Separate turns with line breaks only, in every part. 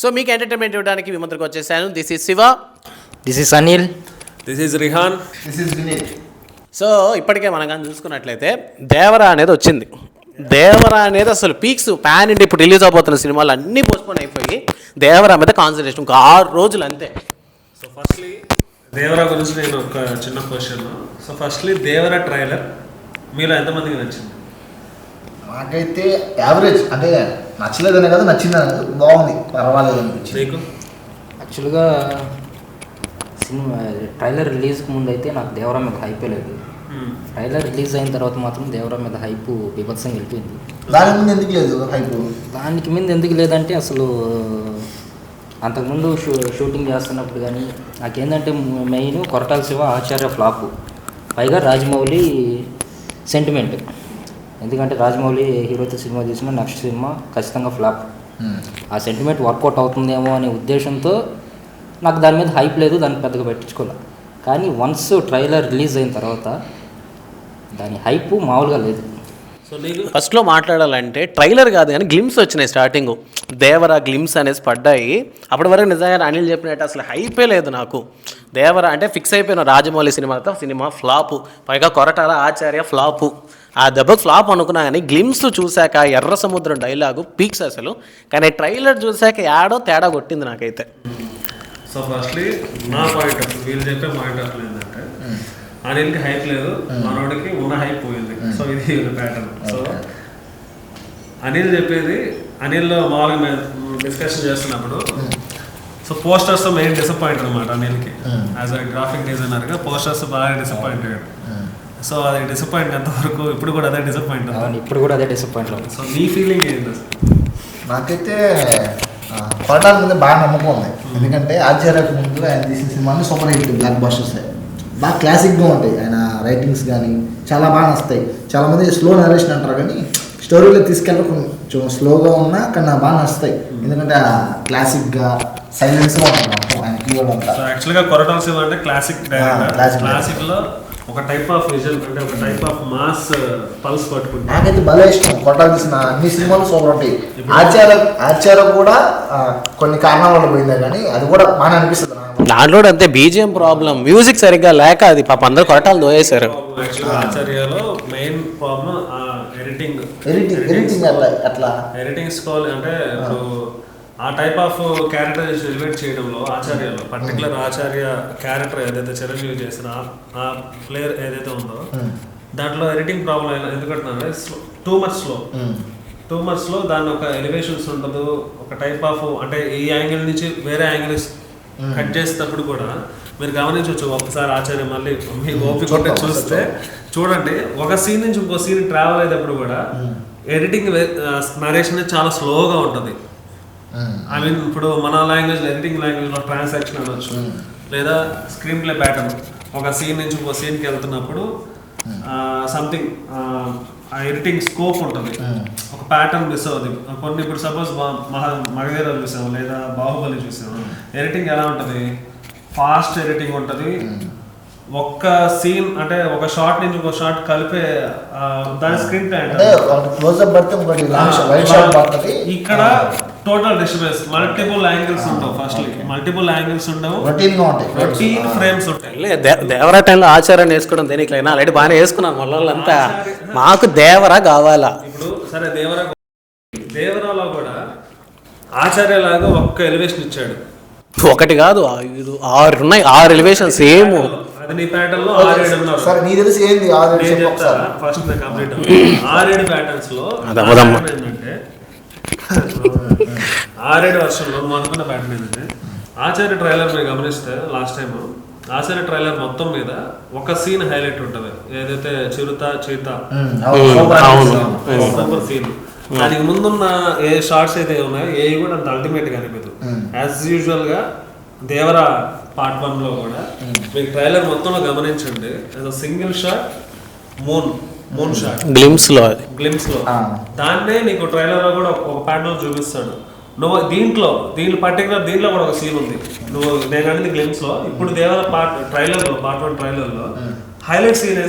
So మీకు entertainment ఇవ్వడానికి మీ ముందుకు వచ్చేసాను. This is Shiva,
this is Anil,
this is Rihan,
this is Vineeth.
So ఇప్పటికే మనం కానీ చూసుకున్నట్లయితే దేవరా అనేది వచ్చింది. దేవరా అనేది అసలు పీక్స్ ప్యాన్ ఇండియా ఇప్పుడు రిలీజ్ అవబోతున్న సినిమాలు అన్నీ పోస్ట్పోన్ అయిపోయి దేవరా మీద కాన్సన్ట్రేషన్ ఇంకా 6 రోజులు అంతే.
సో ఫస్ట్లీ దేవరా గురించి నేను ఒక చిన్న question. So firstly Devara trailer మీలో ఎంతమందికి నచ్చింది?
నాకైతే యావరేజ్, అంటే నచ్చలేదనే కదా, నచ్చింది బాగుంది, పర్వాలేదు అనిపించింది.
నీకు?
యాక్చువల్గా సినిమా ట్రైలర్ రిలీజ్కి ముందు అయితే నాకు దేవరా మీద హైపే లేదు. ట్రైలర్ రిలీజ్ అయిన తర్వాత మాత్రం దేవరా మీద హైప్ బీభత్సంగా వెళ్ళిపోయింది.
దాని ముందు ఎందుకు లేదు హైప్?
దానికి మీద ఎందుకు లేదంటే అసలు అంతకుముందు షూటింగ్ చేస్తున్నప్పుడు కానీ నాకేంటంటే మెయిన్ కొరటాల శివ ఆచార్య ఫ్లాప్, పైగా రాజమౌళి సెంటిమెంట్. ఎందుకంటే రాజమౌళి హీరోతో సినిమా తీసిన నెక్స్ట్ సినిమా ఖచ్చితంగా ఫ్లాప్. ఆ సెంటిమెంట్ వర్కౌట్ అవుతుందేమో అనే ఉద్దేశంతో నాకు దాని మీద హైప్ లేదు, దాన్ని పెద్దగా పెట్టించుకోలే. కానీ వన్స్ ట్రైలర్ రిలీజ్ అయిన తర్వాత దాని హైప్ మామూలుగా లేదు.
సో నీకు?
ఫస్ట్లో మాట్లాడాలంటే ట్రైలర్ కాదు కానీ గ్లిమ్స్ వచ్చినాయి. స్టార్టింగ్ దేవరా గ్లిమ్స్ అనేసి పడ్డాయి. అప్పటి వరకు నిజంగా అనిల్ చెప్పినట్టు అసలు హైపే లేదు నాకు. దేవరా అంటే ఫిక్స్ అయిపోయిన రాజమౌళి సినిమాతో సినిమా ఫ్లాపు, పైగా కొరటాల ఆచార్య ఫ్లాపు. ఆ దెబ్బకు ఫ్లాప్ అనుకున్నా కానీ గ్లిమ్స్ చూశాక ఎర్ర సముద్రం డైలాగు పీక్స్ అసలు. కానీ ట్రైలర్ చూశాక ఏడో తేడా కొట్టింది నాకైతే.
సో ఫస్ట్లీ నా పాయింట్ ఆఫ్ వీళ్ళు చెప్పే పాయింట్ ఆఫ్ ఏంటంటే అనిల్కి హైప్ లేదు, మనోడికి ఉన్న హైప్ పోయింది. సో ఇది వీళ్ళ ప్యాటర్న్. సో అనిల్ చెప్పేది, అనిల్లో మామూలుగా మేము డిస్కషన్ చేస్తున్నప్పుడు సో పోస్టర్స్ మెయిన్ డిసప్పాయింట్ అనమాట అనిల్కి. యాజ్ అ గ్రాఫిక్ డిజైనర్గా పోస్టర్స్ బాగా డిసప్పాయింట్ అయ్యాడు. సో అది డిసప్పాయింట్ ఎంతవరకు? ఇప్పుడు కూడా అదే డిసప్పాయింట్.
ఇప్పుడు కూడా అదే డిసప్పాయింట్.
సో నీ ఫీలింగ్ ఏంటి?
నాకైతే కొరటాల మీద బాగా నమ్మకం ఉంది. ఎందుకంటే ఆచార్యకు ముందు ఆయన తీసిన సినిమాలు సూపర్ హిట్ బ్లాక్ బస్టర్స్, బాగా క్లాసిక్గా ఉంటాయి. ఆయన రైటింగ్స్ కానీ చాలా బాగా వస్తాయి. చాలామంది స్లో నరేషన్ అంటారు కానీ స్టోరీలో తీసుకెళ్ళి కొంచెం స్లోగా ఉన్నా కానీ నాకు బాగా నచ్చుతాయి. ఎందుకంటే క్లాసిక్గా సైలెన్స్గా ఉంటుంది మొత్తం ఆయన కీవర్డ్ అంతా.
సో యాక్చువల్గా కొరటాల శివ అంటే క్లాసిక్ డైరెక్టర్. క్లాసిక్లో ఒక టైప్ ఆఫ్ విజన్, అంటే ఒక టైప్ ఆఫ్ మాస్ పల్స్ పట్టుకుంటారు.
నాకైతే భలే ఇష్టం కొరటాల తీసిన అన్ని సినిమాలు సూపర్ ఉంటాయి. ఆచార్య కూడా కొన్ని కారణాల వల్ల పోయిందే కానీ అది కూడా బాగా అనిపిస్తుంది.
దాంట్లో అంతే బీజిఎం ప్రాబ్లం, మ్యూజిక్ సరిగ్గా లేక అది పాప అందరూ కొరటాలు దోయేశారు.
ఆచార్యలో మెయిన్ ప్రాబ్లం ఎడిటింగ్
అట్లా
ఎడిటింగ్ స్కోల్. అంటే ఇప్పుడు ఆ టైప్ ఆఫ్ క్యారెక్టర్ ఎలివేట్ చేయడంలో ఆచార్యలో పర్టికులర్ ఆచార్య క్యారెక్టర్ ఏదైతే చిరంజీవి చేసిన ఆ ప్లేయర్ ఏదైతే ఉందో దాంట్లో ఎడిటింగ్ ప్రాబ్లం ఎందుకంటే టూ మచ్ స్లో దాని ఒక ఎలివేషన్స్ ఉండదు. ఒక టైప్ ఆఫ్ అంటే ఈ యాంగిల్ నుంచి వేరే యాంగిల్స్ కట్ చేసేటప్పుడు కూడా మీరు గమనించవచ్చు. ఒకసారి ఆచార్య మళ్ళీ మీ ఓపిక కొట్టే చూస్తే చూడండి, ఒక సీన్ నుంచి ఇంకో సీన్ ట్రావెల్ అయ్యేటప్పుడు కూడా ఎడిటింగ్ నరేషన్ చాలా స్లోగా ఉంటుంది. ఐ మీన్ ఇప్పుడు మన లాంగ్వేజ్ ఎడిటింగ్ లాంగ్వేజ్లో ట్రాన్సాక్షన్ అనొచ్చు, లేదా స్క్రీన్ ప్లే ప్యాటర్న్. ఒక సీన్ నుంచి ఇంకో సీన్కి వెళ్తున్నప్పుడు సంథింగ్ ఆ ఎడిటింగ్ స్కోప్ ఉంటుంది, ఒక ప్యాటర్న్ మిస్ అవుతుంది. కొన్ని ఇప్పుడు సపోజ్ మగధీర చూసాము లేదా బాహుబలి చూసాము, ఎడిటింగ్ ఎలా ఉంటుంది? ఫాస్ట్ ఎడిటింగ్ ఉంటుంది. ఒక్క సీన్ అంటే ఒక షాట్ నుంచి ఇంకో షాట్ కలిపే దాని స్క్రీన్ ప్లే అంటే ఇక్కడ టోటల్ డిస్టర్బెన్స్, మల్టిపుల్ యాంగిల్స్ ఉండవు. ఫస్ట్ మల్టిపుల్ యాంగిల్స్ ఉండవు, రొటీన్ ఫ్రేమ్స్ ఉంటాయి.
దేవరా టైంలో ఆచార్యాన్ని వేసుకోవడం దేనికైనా ఆల్రెడీ బాగానే వేసుకున్నాను వాళ్ళంతా. మాకు దేవరా కావాలా?
ఇప్పుడు సరే దేవరాలో కూడా ఆచార్యలాగా ఒక్క ఎలివేషన్ ఇచ్చాడు.
ఒకటి కాదు 6 ఉన్నాయి, 6 ఎలివేషన్ సేమ్.
అది నీ ప్యాటర్న్ లో 6-7 ఉన్నారు. ఫస్ట్ కంప్లీట్ 6-7 ప్యాటర్న్స్ లో ఏంటంటే 6-7 వర్షన్లో నువ్వు అనుకున్న ప్యాటర్న్ ఏంటంటే ఆచార్య ట్రైలర్ మీరు గమనిస్తే లాస్ట్ టైం ఆచార్య ట్రైలర్ మొత్తం మీద ఒక సీన్ హైలైట్ ఉంటుంది, ఏదైతే చిరుత చీత సూపర్ సీన్. దానికి ముందున్న ఏ షార్ట్స్ అయితే ఉన్నాయో ఏ కూడా అంత అల్టిమేట్ గా అనిపించదు. యాజ్ యూజువల్ గా దేవరా పార్ట్ 1 లో కూడా మీకు ట్రైలర్ మొత్తంలో గమనించండి, single shot moon shot glimpse లో దాన్నే నీకు ట్రైలర్ లో కూడా ఒక ప్యాటర్న్ లో చూపిస్తాడు. నువ్వు దీంట్లో పర్టికులర్ దీంట్లో కూడా ఒక సీన్ ఉంది. నువ్వు నేను అనేది గ్లిమ్స్ లో. ఇప్పుడు దేవరా పార్ట్ 1 ట్రైలర్ లో హైలైట్ సీన్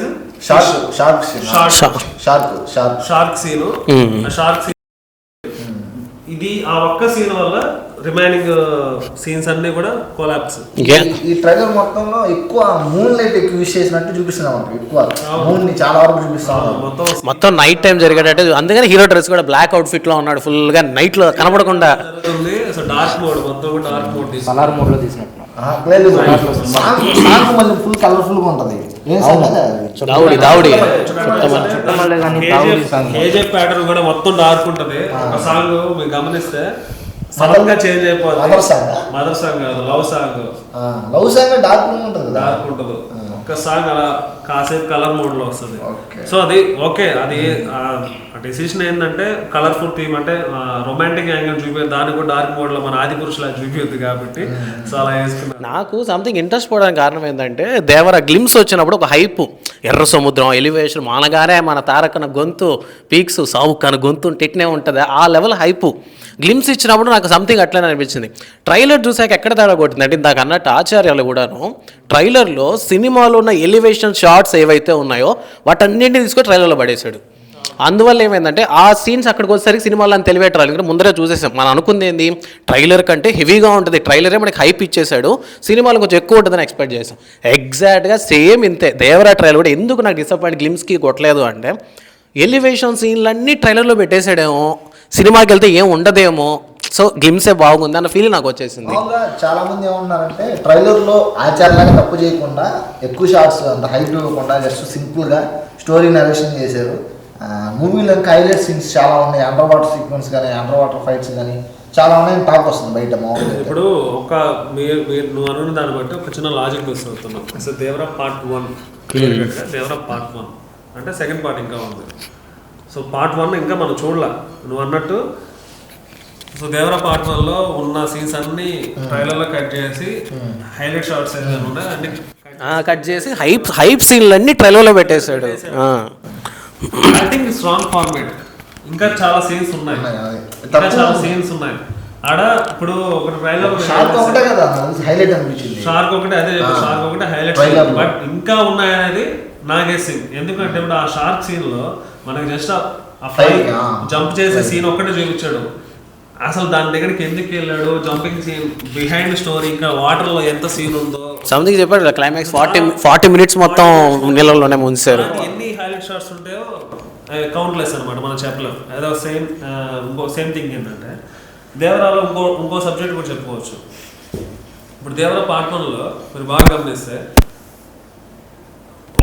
షార్క్ సీన్. ఇది ఆ ఒక్క సీన్ వల్ల రిమైనింగ్ సీన్స్ అన్ని కూడా కొలాప్స్.
ఈ ట్రైలర్ మొత్తంలో ఎక్కువ మూన్ లైట్ ఎక్కువ యూజ్ చేసినట్టు చూపిస్తున్నాం అంట. ఎక్కువ మూన్ ని చాలా వరకు చూపిస్తాం.
మొత్తం నైట్ టైం జరిగేటట్టు, అందుకని హీరో డ్రెస్ కూడా బ్లాక్ అవుట్ఫిట్ లో ఉన్నాడు, ఫుల్ గా నైట్ లో కనపడకుండా.
డార్క్ మోడ్, మొత్తం డార్క్ మోడ్,
కలర్ మోడ్ లో తీసినట్టు.
సాంగ్ మళ్ళీ ఫుల్ కలర్ఫుల్ గా ఉంటది. ఏం సాంగ్
దావుడి దావుడి
కేజీఎఫ్ ప్యాటర్న్ కూడా మొత్తం డార్క్ ఉంటది. ఒక సాంగ్ మీరు గమనిస్తే సడన్ గా చేంజ్ అయిపోతుంది. మదర్ సాంగ్ కాదు, love song.
Love song dark ఉంటది,
డార్క్ ఉంటది. ఒక సాంగ్ అలా కాసేపు కలర్ మోడ్ లో వస్తుంది. సో అది ఓకే, అది డెసిషన్ ఏంటంటే కలర్ఫుల్ థీమ్ అంటే రొమాంటిక్ యాంగిల్ చూపే, దాన్ని కూడా డార్క్ మోడ్ లో మన ఆది పురుషులా చూపించదు కాబట్టి సో అలా వేసుకున్నాను.
నాకు సంథింగ్ ఇంట్రెస్ట్ పోవడానికి కారణం ఏంటంటే దేవర గ్లిమ్స్ వచ్చినప్పుడు ఒక హైప్, ఎర్ర సముద్రం ఎలివేషన్ మానగానే మన తారకన గొంతు పీక్స్ సావుకన గొంతు టెక్నే ఉంటుంది, ఆ లెవెల్ హైపు గ్లిమ్స్ ఇచ్చినప్పుడు నాకు సంథింగ్ అట్లనే అనిపించింది. ట్రైలర్ చూసాక ఎక్కడ తేడా కొట్టింది అంటే ఇందాక అన్నట్టు ఆచార్యాలు కూడాను ట్రైలర్లో సినిమాలో ఉన్న ఎలివేషన్ షార్ట్స్ ఏవైతే ఉన్నాయో వాటన్నింటినీ తీసుకొని ట్రైలర్లో పడేశాడు. అందువల్ల ఏమైందంటే ఆ సీన్స్ అక్కడికి వచ్చేసరికి సినిమాలో అని తెలివేటారు, ఎందుకంటే ముందరే చూసేసాం. మనం అనుకుంది ఏంది, ట్రైలర్ కంటే హెవీగా ఉంటుంది, ట్రైలరే మనకి హైప్ ఇచ్చేసాడు, సినిమాలో కొంచెం ఎక్కువ ఉంటుందని ఎక్స్పెక్ట్ చేసాం. ఎగ్జాక్ట్గా సేమ్ ఇంతే. దేవరా ట్రైలర్ కూడా ఎందుకు నాకు డిసప్పాయింట్ గ్లిమ్స్కి కొట్టలేదు అంటే ఎలివేషన్ సీన్లన్నీ ట్రైలర్లో పెట్టేసాడేమో, సినిమాకి వెళ్తే ఏం ఉండదేమో, సో గ్లిమ్సే బాగుంది అన్న ఫీల్ నాకు వచ్చేసింది.
చాలా మంది ఏమన్నారంటే ట్రైలర్ లో ఆచార్యాన్ని తప్పు చేయకుండా ఎక్కువ షార్ట్స్ అంత హైట్ ఇవ్వకుండా జస్ట్ సింపుల్ గా స్టోరీ నరేషన్ చేశారు. మూవీలో ఇంకా హైలైట్ సీన్స్ చాలా ఉన్నాయి, అండర్ వాటర్ సీక్వెన్స్ కానీ అండర్ వాటర్ ఫైట్స్ కానీ చాలా ఉన్నాయి, టాక్ వస్తుంది బయట మామూలుగా.
ఇప్పుడు ఒక నువ్వు అనుకున్న దాన్ని బట్టి ఒక చిన్న లాజిక్ వస్తున్నాం. అసలు దేవరా పార్ట్ 1, దేవరా పార్ట్ 1 అంటే సెకండ్ పార్ట్ ఇంకా ఉంది. సో పార్ట్ 1 ఇంకా మనం చూడలే నువ్వు అన్నట్టు. సో దేవరా పార్ట్ 1లో ఉన్న సీన్స్ అన్ని ట్రైలర్లో కట్ చేసి హైలైట్ షార్ట్స్ ఏదైనా ఉన్నాయి అన్ని
కట్ చేసి హైప్ సీన్లన్నీ ట్రైలర్లో పెట్టేశాడు.
I think strong format. ఇంకా చాలా సీన్స్ ఉన్నాయి, ఆడ ఇప్పుడు ఒక ట్రైలర్
షార్క్ ఒకటే కదా హైలైట్ అనిపించింది.
షార్క్ ఒకటే, అదే షార్క్ ఒకటే హైలైట్. బట్ ఇంకా ఉన్నాయనేది నా గెస్సింగ్. ఎందుకంటే ఇప్పుడు ఆ షార్క్ సీన్ లో మనకి జస్ట్ ఆ ఫైట్ జంప్ చేసే సీన్ ఒక్కటే చూపించాడు. అసలు దాని దగ్గరికి ఎందుకు వెళ్ళాడు, జంపింగ్ సీన్ బిహైండ్ స్టోరీ, ఇంకా వాటర్ లో ఎంత సీన్ ఉందో
సంథింగ్ చెప్పాడు. క్లైమాక్స్ 40 minutes మొత్తం నీళ్ళలోనే ముంచారు.
ఎన్ని హైలైట్ షాట్స్ ఉంటాయో కౌంట్లెస్ అనమాట, మనం చెప్పలేం. ఏదో సేమ్ థింగ్ ఏంటంటే దేవరాలో ఇంకో సబ్జెక్ట్ కూడా చెప్పుకోవచ్చు. ఇప్పుడు దేవరా పార్ట్ 1లో మీరు బాగా గమనిస్తే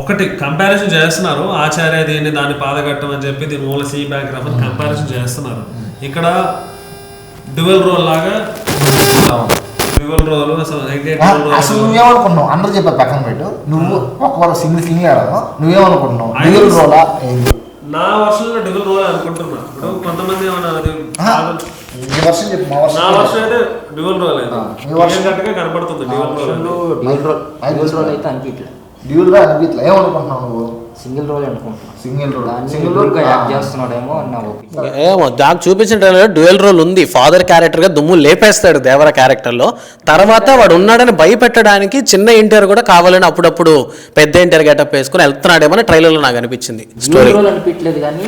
ఒకటి కంపారిజన్ చేస్తున్నారు, ఆచార్య దీన్ని దాన్ని పాదగట్టం అని చెప్పి దీని మూల సి బ్యాక్గ్రౌండ్ అని కంపారిజన్ చేస్తున్నారు. ఇక్కడ డ్యువల్ రోల్ లాగా డ్యువల్ రోల్
అసలు నువ్వేమనుకున్నావు అందరూ చెప్పారు పక్కన పెట్టు, నువ్వు ఒక్క సింగిల్ ఆడవు, నువ్వేమనుకుంటున్నావు డ్యువల్ రోలా?
నా వర్షంలో డ్యువల్ రోల్ అనుకుంటున్నా. ఇప్పుడు కొంతమంది
నా వర్షం
అయితే డ్యువల్ రోల్ అయితే కనపడుతుంది.
డ్యూయల్ రోల్ అయితే అనిపించలేదు.
డ్యూయల్ రోల్ అనిపించలే. ఏమనుకుంటున్నావు నువ్వు?
సింగిల్ రోల్ అనుకుంటున్నాను.
సింగిల్ రోల్
యాక్ట్ చేస్తున్నాడేమో అన్న ఓకే.
ఏమో దానికి చూపించిన ట్రైలర్ డ్యూయల్ రోల్ ఉంది. ఫాదర్ క్యారెక్టర్గా దుమ్ము లేపేస్తాడు దేవర క్యారెక్టర్లో. తర్వాత వాడు ఉన్నాడని భయపెట్టడానికి చిన్న ఎన్టీఆర్ కూడా కావాలని అప్పుడప్పుడు పెద్ద ఎన్టీఆర్ గెటప్ వేసుకుని వెళ్తున్నాడేమో ట్రైలర్లో నాకు అనిపించింది. స్టోరీ
రోల్ అనిపించలేదు కానీ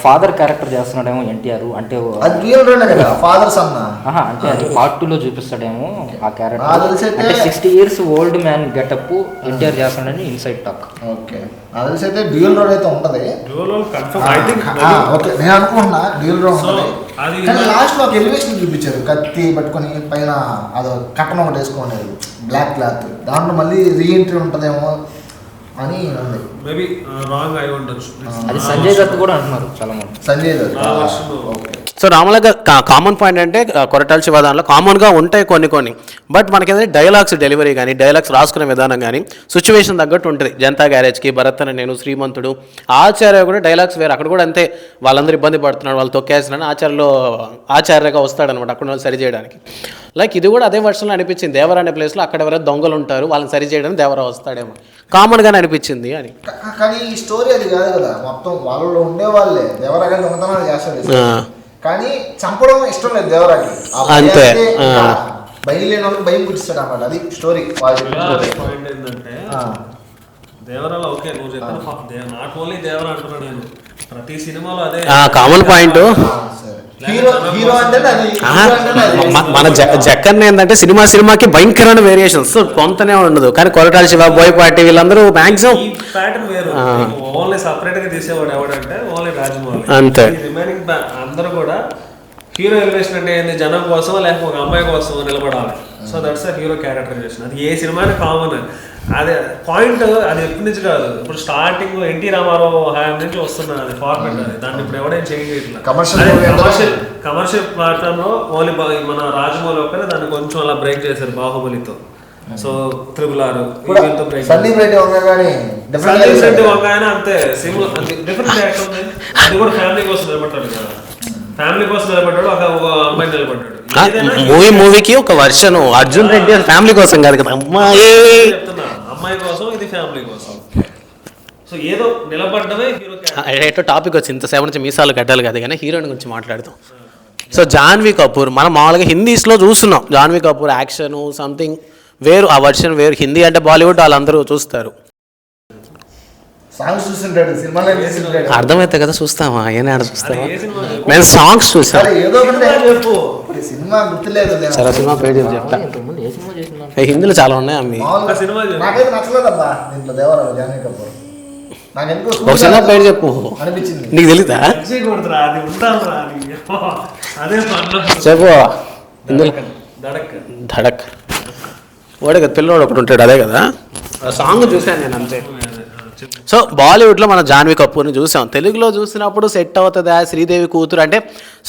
ఫాదర్ క్యారెక్టర్ చేస్తున్నాడేమో ఎన్టీఆర్. అంటే అంటే అది పార్ట్ 2లో చూపిస్తాడేమో ఆ క్యారెక్టర్. అంటే 60 years old man getup NTR చేస్తున్నాడని ఇన్సైడ్ టాక్.
ఓకే అదైతే అయితే డ్యూయల్ రోల్ అయితే ఉంటది.
Dual role confirm I think.
Okay నేను అనుకుంటున్నా డ్యూయల్ రోల్ ఉంటది. కానీ లాస్ట్ లో ఒక ఎలివేషన్ చూపించారు, కత్తి పట్టుకొని పైన అదో కట్టన ఒకటి వేసుకోండి బ్లాక్ క్లాత్, దాంట్లో మళ్ళీ రీఎంట్రీ ఉంటదేమో అని ఉంది.
మేబీ రాంగ్ అయి ఉండొచ్చు.
అది సంజయ్ దత్ కూడా అంటున్నారు చాలా మంది.
సంజయ్ దత్.
సో నార్మల్గా కామన్ పాయింట్ అంటే కొరటాల శివ దానిలో కామన్గా ఉంటాయి కొన్ని. బట్ మనకేదైతే డైలాగ్స్ డెలివరీ కానీ డైలాగ్స్ రాసుకునే విధానం కానీ సిచ్యువేషన్ తగ్గట్టు ఉంటుంది. జనతా గ్యారేజ్కి, భరత్ అని నేను, శ్రీమంతుడు, ఆచార్య కూడా డైలాగ్స్ వేరు. అక్కడ కూడా అంతే, వాళ్ళందరూ ఇబ్బంది పడుతున్నాడు, వాళ్ళు తొక్కేస్తున్నాను, ఆచార్యగా వస్తాడనమాట అక్కడ వాళ్ళు సరి చేయడానికి. లైక్ ఇది కూడా అదే వర్షన్లో అనిపించింది. దేవర అనే ప్లేస్లో అక్కడ ఎవరైనా దొంగలు ఉంటారు, వాళ్ళని సరి చేయడానికి దేవర వస్తాడేమో, కామన్గానే అనిపించింది అని.
కానీ ఈ స్టోరీ అది కాదు కదా, మొత్తం వాళ్ళలో ఉండే వాళ్ళే దేవరాగా దొంగతనాలు చేస్తాడు. కానీ చంపడం ఇష్టం లేదు దేవరాకి.
అంతే
భయం లేని వాళ్ళకి భయం పుట్టిస్తాడు అన్నమాట. అది స్టోరీ.
పాయింట్ ఏంటంటే దేవరాలో ఓకే నువ్వు చెప్పిన నాట్ ఓన్లీ దేవర అంటున్నాడు నేను, ప్రతి సినిమాలో అదే
కామన్ పాయింట్.
హీరో అంటే అది
మన జక్కన్ ఏంటంటే సినిమాకి భయంకరమైన వేరియేషన్స్ కొంతనే ఉండదు, కానీ కొరటాల శివ, బోయపాటి వీళ్ళందరూ మాక్సిమం
ఈ ప్యాటర్న్ వేరు. ఓన్లీ సపరేట్ గా తీసేవాడు ఎవడంటే ఓన్లీ రాజమౌళి.
అంతే.
రిమైనింగ్ అందరూ కూడా హీరో ఎలివేషన్ అంటే ఏంది, జనం కోసం లేకపోతే ఒక అమ్మాయి కోసం నిలబడాలి. So that's hero characterization. అది ఏ సినిమాని కామన్. అదే పాయింట్. అది ఎప్పటి నుంచి కాదు, ఇప్పుడు స్టార్టింగ్ ఎన్టీ రామారావు హయాం నుంచి వస్తున్నది అది ఫార్మెట్. అది దాన్ని ఇప్పుడు ఎవడేం చేంజ్ చేయట్లేదు. కమర్షియల్ ప్లాట్ఫామ్ లో ఓన్లీ మన రాజమౌళి ఒక్కరే దాన్ని కొంచెం అలా బ్రేక్ చేశారు బాహుబలితో. సో RRR వంగాయన అంతే డిఫరెంట్ యాక్టర్ ఉంది. అది కూడా ఫ్యామిలీ కోసం నిలబడ్డాడు కదా, ఫ్యామిలీ కోసం నిలబడ్డాడు, ఒక అమ్మాయి నిలబడ్డాడు.
మూవీకి ఒక వర్షన్ అర్జున్ రెడ్డి ఫ్యామిలీ కోసం కాదు కదా,
అమ్మాయి కోసం, ఇది ఫ్యామిలీ కోసం. సో ఏదో నిలబడ్డమే హీరో.
ఏటో టాపిక్ వచ్చి ఇంతసేపు నుంచి మీసాలు గడ్డలు కాదు కానీ హీరోయిన్ గురించి మాట్లాడతాం. సో జాన్వీ కపూర్ మనం మామూలుగా హిందీస్లో చూస్తున్నాం. జాన్వీ కపూర్ యాక్షన్ సంథింగ్ వేరు, ఆ వర్షన్ వేరు. హిందీ అంటే బాలీవుడ్ వాళ్ళందరూ చూస్తారు.
సాంగ్స్ చూస్తుంటాడు, సినిమాలో
అర్థమైతే కదా చూస్తామా, ఏనా చూస్తామా? మేము సాంగ్స్ చూస్తాం.
ఏదో చెప్పు, సినిమా గుర్తులేదు.
సరే సినిమా పేరు చెప్పి చెప్తా. హిందీలో చాలా ఉన్నాయి అమ్మి.
నాకైతే నచ్చలేదబ్బా దీంట్లో దేవరా జాన్వీ కపూర్.
ఒక సినిమా పేరు చెప్పు,
అనిపించింది.
నీకు తెలీదా? చెప్పు. ధడక్ వాడే కదా పిల్లోడు ఒకటి ఉంటాడు, అదే కదా సాంగ్ చూసాను నేను అంతే. సో బాలీవుడ్లో మనం జాన్వీ కపూర్ని చూసాం. తెలుగులో చూసినప్పుడు సెట్ అవుతుందా? శ్రీదేవి కూతురు అంటే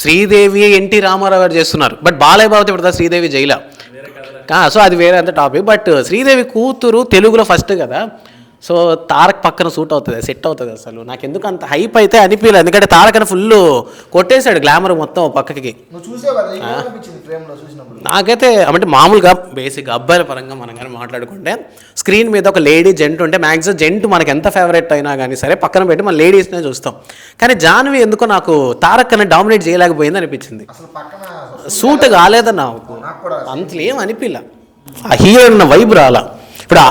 శ్రీదేవి ఎన్టీ రామారావు గారు చేస్తున్నారు, బట్ బాలయ్య బాబుతో ఇప్పుడు శ్రీదేవి జైలా. సో అది వేరే అంత టాపిక్. బట్ శ్రీదేవి కూతురు తెలుగులో ఫస్ట్ కదా, సో తారక్ పక్కన సూట్ అవుతుంది, సెట్ అవుతుంది. అసలు నాకు ఎందుకు అంత హైప్ అయితే అనిపించలేదు, ఎందుకంటే తారక్ అని ఫుల్ కొట్టేశాడు గ్లామర్ మొత్తం పక్కకి. నాకైతే అంటే మామూలుగా బేసిక్గా అబ్బాయిల పరంగా మనం కానీ మాట్లాడుకుంటే స్క్రీన్ మీద ఒక లేడీ జెంట్ ఉంటే మ్యాక్సిమం జెంట్ మనకు ఎంత ఫేవరెట్ అయినా కానీ సరే పక్కన పెట్టి మన లేడీస్నే చూస్తాం. కానీ జాన్వీ ఎందుకో నాకు తారక్ అని డామినేట్ చేయలేకపోయింది అనిపించింది. సూట్ కాలేదన్న నాకు అంతలో ఏం అనిపించలే, ఆ హీరోయిన్ వైబ్ రాలా. ఇప్పుడు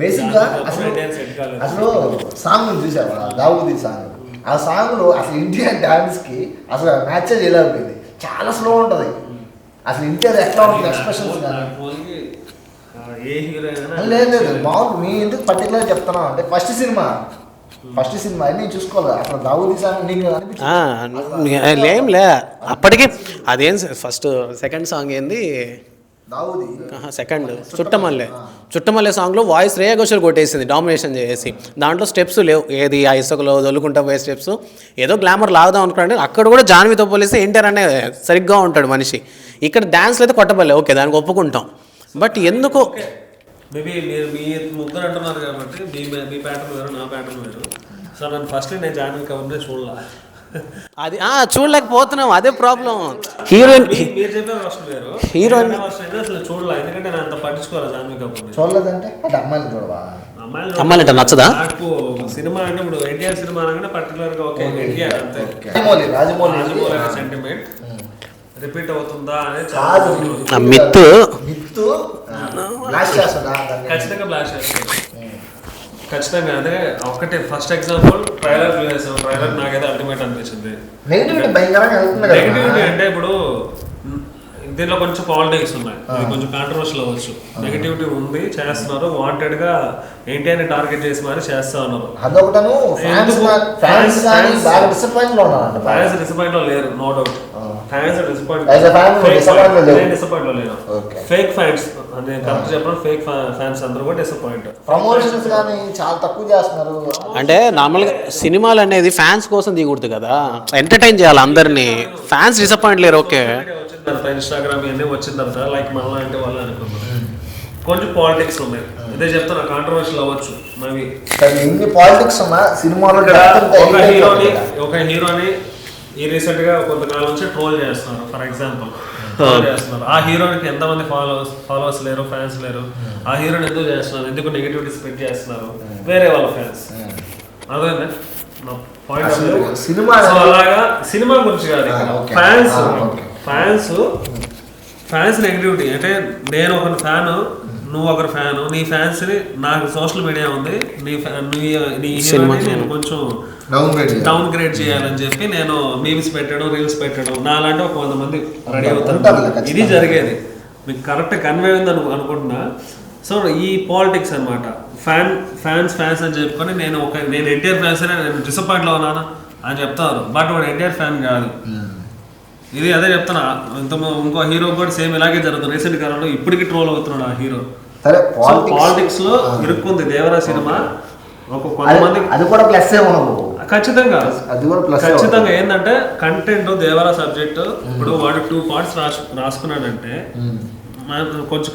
బేసిక్గా అసలు సాంగ్ చూసావా, దావూదీ సాంగ్. ఆ సాంగ్లో అసలు ఇండియన్ డాన్స్కి అసలు మ్యాచ్ చేయలేకపోయింది. చాలా స్లో ఉంటుంది అసలు. ఇండియన్ ఎట్లా ఉంటుంది ఎక్స్ప్రెషన్స్ కానీ లేదు. మామూలు మీ ఎందుకు పర్టికులర్ చెప్తున్నావు అంటే ఫస్ట్ సినిమా అన్నీ చూసుకోవాలి. అసలు దావూదీ సాంగ్ నీకు
ఏం లే అప్పటికి అదేం ఫస్ట్ సెకండ్ సాంగ్ ఏంది సెకండ్ చుట్టమల్లె సాంగ్లో వాయిస్ శ్రేయా ఘోషల్ కొట్టేసింది డామినేషన్ చేసి. దాంట్లో స్టెప్స్ లేవు, ఏది ఆ ఇసుకలో దొల్లుకుంటా పోయే స్టెప్స్. ఏదో గ్లామర్ లాగుదాం అనుకున్నాడు. అక్కడ కూడా జాన్వీతో పోలిస్తే ఎన్టీఆర్ అనే సరిగ్గా ఉంటాడు మనిషి. ఇక్కడ డ్యాన్స్లో అయితే కొట్టబల్లే, ఓకే దానికి ఒప్పుకుంటాం. బట్ ఎందుకు
మేబీ మీ ముగ్గురు అంటున్నారు కాబట్టి మీ ప్యాటర్న్ వేరు, నా ప్యాటర్న్ వేరు. సో నేను ఫస్ట్ నేను జాన్వీ కపూర్నే చూడాల,
అది చూడలేకపోతున్నాం, అదే ప్రాబ్లం. హీరోయిన్
మీరు చెప్పే వర్షన్ వేరు,
హీరోయిన్
అసలు చూడాల. ఎందుకంటే నేను అంత పట్టించుకోవాలి జాన్వీ కపూర్.
చూడలేదంటే అంటే అమ్మాయిలు చూడవా?
అమ్మాయిలంటే నచ్చదా?
నాకు సినిమా అంటే ఇప్పుడు ఎన్టీఆర్ సినిమా అనగానే పర్టికులర్గా ఓకే ఎన్టీఆర్ అంతే. రాజమౌళి సెంటిమెంట్ రిపీట్ అవుతుందా అనేది
మిత్
ఖచ్చితంగా బ్లాస్ట్ చేస్తాను, ఖచ్చితంగా. అదే ఒకటి ఫస్ట్ ఎగ్జాంపుల్ ట్రైలర్ చూసేసాం. ట్రైలర్ నాకైతే అల్టిమేట్ అనిపించింది. నెగిటివిటీ అంటే ఇప్పుడు దీనిలో కొంచెం పాలిటిక్స్ ఉన్నాయి, కొంచెం కాంట్రవర్షియల్ అవ్వచ్చు. నెగిటివిటీ ఉంది, చేస్తున్నారు వాంటెడ్గా ఎన్టీఆర్ని టార్గెట్ చేసి మరి చేస్తా ఉన్నారు. ఫ్యాన్స్ డిసప్పాయింట్ లో లేరు, నో డౌట్. ఫ్యాన్స్ డిసప్పాయింట్ లో లేరు. ఫేక్ ఫ్యాన్స్ నేను కరెక్ట్ చెప్పడం, ఫేక్ ఫ్యాన్స్ అందరూ కూడా డిసప్పాయింట్.
ప్రమోషన్స్ కానీ చాలా తక్కువ చేస్తున్నారు.
అంటే నార్మల్గా సినిమాలు అనేది ఫ్యాన్స్ కోసం దిగుతుంది కదా, ఎంటర్టైన్ చేయాలి అందరినీ. ఫ్యాన్స్ డిసప్పాయింట్ లేరు. ఓకే
ఇన్స్టాగ్రామ్ ఇవన్నీ వచ్చిన తర్వాత లైక్ మళ్ళీ అంటే వాళ్ళు అనుకుంటున్నారు కొంచెం పాలిటిక్స్ ఉన్నాయి. ఇదే చెప్తాను, కాంట్రవర్షియల్ అవ్వచ్చు. మరి
ఎన్ని పాలిటిక్స్ ఉన్నా సినిమాలో
ఒక హీరోని ఈ రీసెంట్ గా కొంతకాలం నుంచి ట్రోల్ చేస్తున్నారు. ఫర్ ఎగ్జాంపుల్ చేస్తున్నారు, ఆ హీరోకి ఎంతమంది ఫాలోవర్స్ లేరు, ఫ్యాన్స్ లేరు. ఆ హీరోని ఎందుకు చేస్తున్నారు, ఎందుకు నెగిటివిటీ స్ప్రెడ్ చేస్తున్నారు వేరే వాళ్ళ ఫ్యాన్స్. అదేనా నా పాయింట్. అలాగా సినిమా గురించి కాదు, ఫ్యాన్స్ నెగిటివిటీ. అంటే నేను ఒక ఫ్యాన్ నువ్వు ఒకరు ఫ్యాన్, నీ ఫ్యాన్స్ ని నాకు సోషల్ మీడియా ఉంది, నీ హీరోని నేను కొంచెం డౌన్ గ్రేడ్ చేయాలని చెప్పి నేను మీమ్స్ పెట్టడం, రీల్స్ పెట్టడం, నాలాంటి ఒక 100 మంది రెడీ అవుతారు. ఇది జరిగేది. మీకు కరెక్ట్ కన్వే ఉంది అనుకుంటున్నా. సో ఈ పాలిటిక్స్ అనమాట. ఫ్యాన్స్ అని చెప్పుకొని నేను ఎన్టీఆర్ ఫ్యాన్స్ నేను డిసప్పాయింట్లో ఉన్నాను అని చెప్తారు, బట్ వాడు ఎన్టీఆర్ ఫ్యాన్ కాదు. ఇది అదే చెప్తాను. ఇంకో హీరో కూడా సేమ్ ఇలాగే జరుగుతుంది. రీసెంట్ కాలంలో ఇప్పటికి ట్రోల్ అవుతున్నాడు ఆ హీరో. పాలిటిక్స్ లో ఇరుక్కుంది దేవరా సినిమా. కొంతమంది
అది కూడా ప్లస్
ఖచ్చితంగా ఏంటంటే కంటెంట్ దేవరా సబ్జెక్ట్. ఇప్పుడు వాడు 2 పార్ట్స్ రాసుకున్నాడంటే కొంచెం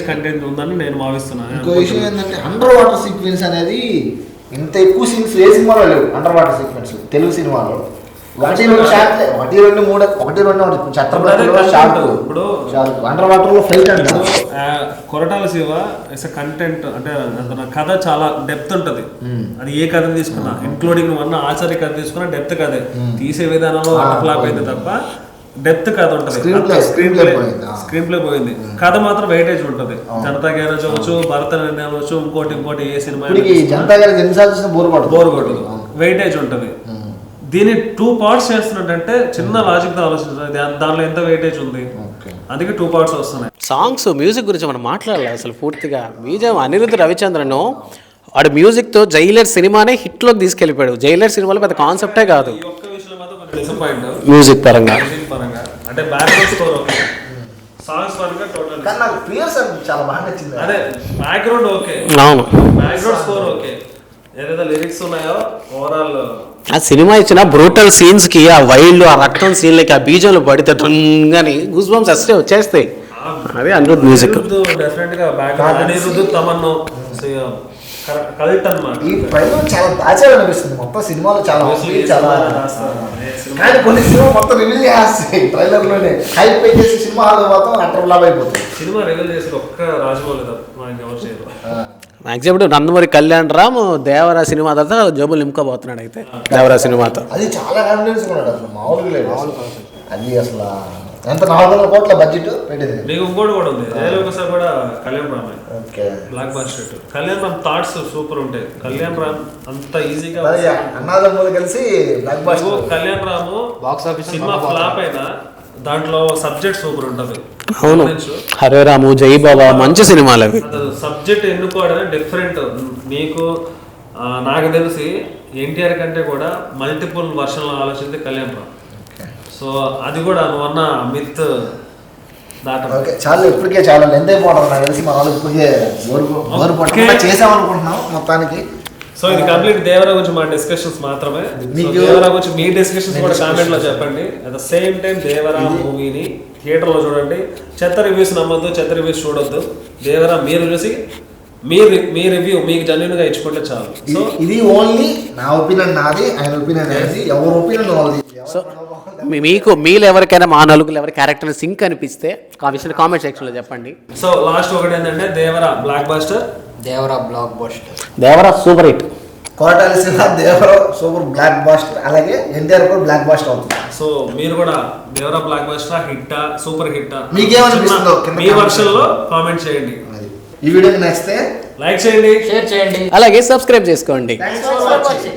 కంటెంట్ ఉందని నేను భావిస్తున్నాను.
ఇంకో విషయం ఏంటంటే అండర్ వాటర్ సీక్వెన్స్ అనేది ఇంత ఎక్కువ సీన్స్ ఏ సినిమాలో లేవు. అండర్ వాటర్ సీక్వెన్స్ తెలుగు సినిమాలో 1-2 షాట్లు, 1-2 ఇప్పుడు అండర్ వాటర్ లో ఫైట్ అంటే
కొరటాల శివ కంటెంట్ అంటే కథ చాలా డెప్త్ ఉంటది. అది ఏ కథ తీసుకున్నా, ఇంక్లూడింగ్ నువ్వు అన్న ఆచార్య కథ తీసుకున్నా డెప్త్ కథే. తీసే విధానంలో ఫ్లాప్ అయింది తప్ప డెప్త్ కథ ఉంటది. స్క్రీన్ ప్లే పోయింది, కథ మాత్రం వెయిటేజ్ ఉంటది. జనతా గ్యారేజ్ అవ్వచ్చు, భరత నిర్ణయం అవ్వచ్చు, ఇంకోటి ఏ సినిమా బోర్ కొట్టదు, వెయిటేజ్ ఉంటది. దీన్ని 2 పార్ట్స్ చేస్తున్నట్టే చిన్న లాజిక్ తో ఆలోచించాలి. దానిలో ఎంత వెయిటేజ్ ఉంది, అందుకే 2 పార్ట్స్ వస్తున్నాయి.
సాంగ్స్ మ్యూజిక్ గురించి మనం మాట్లాడాలి అసలు పూర్తిగా. బీజం అనిరుద్ధ్ రవిచంద్రన్ వాడు మ్యూజిక్తో జైలర్ సినిమానే హిట్లోకి తీసుకెళ్ళిపోయాడు. జైలర్ సినిమాలో పెద్ద కాన్సెప్టే కాదు మ్యూజిక్ పరంగా.
అంటే బ్యాక్గ్రౌండ్ స్కోర్ ఓకే, సాంగ్స్ పరంగా టోటల్
చాలా బాగా నచ్చింది.
అదే బ్యాక్గ్రౌండ్ ఓకే,
అవును, బ్యాక్గ్రౌండ్
స్కోర్ ఓకే, ఏదైతే లిరిక్స్ ఉన్నాయో ఓవరాల్
ఆ సినిమా ఇచ్చిన బ్రూటల్ సీన్స్ కి, ఆ వైల్డ్, ఆ రక్తం సీన్లకి, ఆ బీజంలు పడితే తుంగని గూస్ బంప్స్ వస్తే వచ్చేస్తాయి. అదే అనిరుద్ధ్ మ్యూజిక్.
డెఫినెట్ గా బ్యాక్గ్రౌండ్ అనిరుద్ధ్ తమన్ను కల్ట్ అన్నమాట.
ఈ ట్రైలర్ చాలా దాచాడు అనిపిస్తుంది. మొత్తం సినిమాలో చాలా కానీ కొన్ని సినిమా మొత్తం రిలీజ్ చేస్తాయి ట్రైలర్ లోనే. హైప్ చేసి సినిమా హాల్ మొత్తం అటర్ ఫ్లాప్ అయిపోతుంది.
సినిమా రిలీజ్ చేసి ఒక్క రాజమౌళి ఎవరు చేయరు.
మ్యాక్సిమం ఇప్పుడు నందమూరి కళ్యాణ్ రామ్ దేవరా సినిమా తర్వాత జబ్బులు నింపుకోబోతున్నాడు. అయితే దేవరా సినిమాతో
అది చాలా కాన్ఫిడెన్స్ ఉన్నాడు, అసలు మామూలుగా లేదు. అది అసలు ఎంత 400 కోట్ల బడ్జెట్ పెట్టింది.
మీకు ఇంకోటి కూడా ఉంది, జయలలిత సార్ కూడా Kalyan Ram block buster. Kalyan Ram thoughts super ఉంటాయి. కళ్యాణ్ రామ్ అంత ఈజీగా
అన్నాదమ్ములు కలిసి block buster.
Kalyan Ram box office cinema flop అయినా దాంట్లో సబ్జెక్ట్ సూపర్ ఉంటది.
అవును, హరే రాము, జై బాబా మంచి సినిమాలు అవి.
సబ్జెక్ట్ ఎన్నుకోవడం డిఫరెంట్. మీకు నాకు తెలిసి ఎన్టీఆర్ కంటే కూడా మల్టిపుల్ వర్షన్లో ఆలోచించి కళ్యాణ్ రామ్. సో అది కూడా నువ్వన్న మిత్
ఓకే చాలు, ఇప్పటికే చాలా లెంత్ అయిపోవడం నాకు తెలిసి. మన వాళ్ళు ఇప్పటికే చేసామనుకుంటున్నాం మొత్తానికి.
సో ఇది కంప్లీట్ దేవరా గురించి మా డిస్కషన్స్ మాత్రమే. దేవరా గురించి మీ డిస్కషన్స్ కూడా కామెంట్ లో చెప్పండి. At the same time Devara మూవీని థియేటర్ లో చూడండి. చెత్త రివ్యూస్ నమ్మద్దు, చెత్త రివ్యూస్ చూడొద్దు. దేవరా మీరు చూసి మీ రివ్యూ మీకు జెన్యూన్ గా ఇచ్చుకుంటే చాలు. సో
ఇది ఓన్లీ నా ఒపీనియన్, నాది, ఆయన ఒపీనియన్ అనేది, ఎవరి ఒపీనియన్ వాళ్ళది.
సో మీలో ఎవరికైనా మా నలుగురు ఎవరి క్యారెక్టర్ సింక్ అనిపిస్తే ఆ విషయం కామెంట్ సెక్షన్ లో చెప్పండి.
సో లాస్ట్ ఒకటి ఏంటంటే Devara block buster,
Devara block buster,
Devara super hit,
Koratala Shiva Devara super block buster, అలాగే ఎన్టీఆర్ కూడా బ్లాక్ బస్టర్ అవుతుంది.
సో మీరు కూడా దేవరా బ్లాక్ బస్టర్ హిట్టా సూపర్ హిట్టా
మీకేమనిపిస్తుందో
మీ వర్షన్ లో కామెంట్ చేయండి.
ఈ వీడియోకి నచ్చితే
లైక్ చేయండి,
షేర్ చేయండి,
అలాగే సబ్స్క్రైబ్ చేసుకోండి.
Thanks for watching.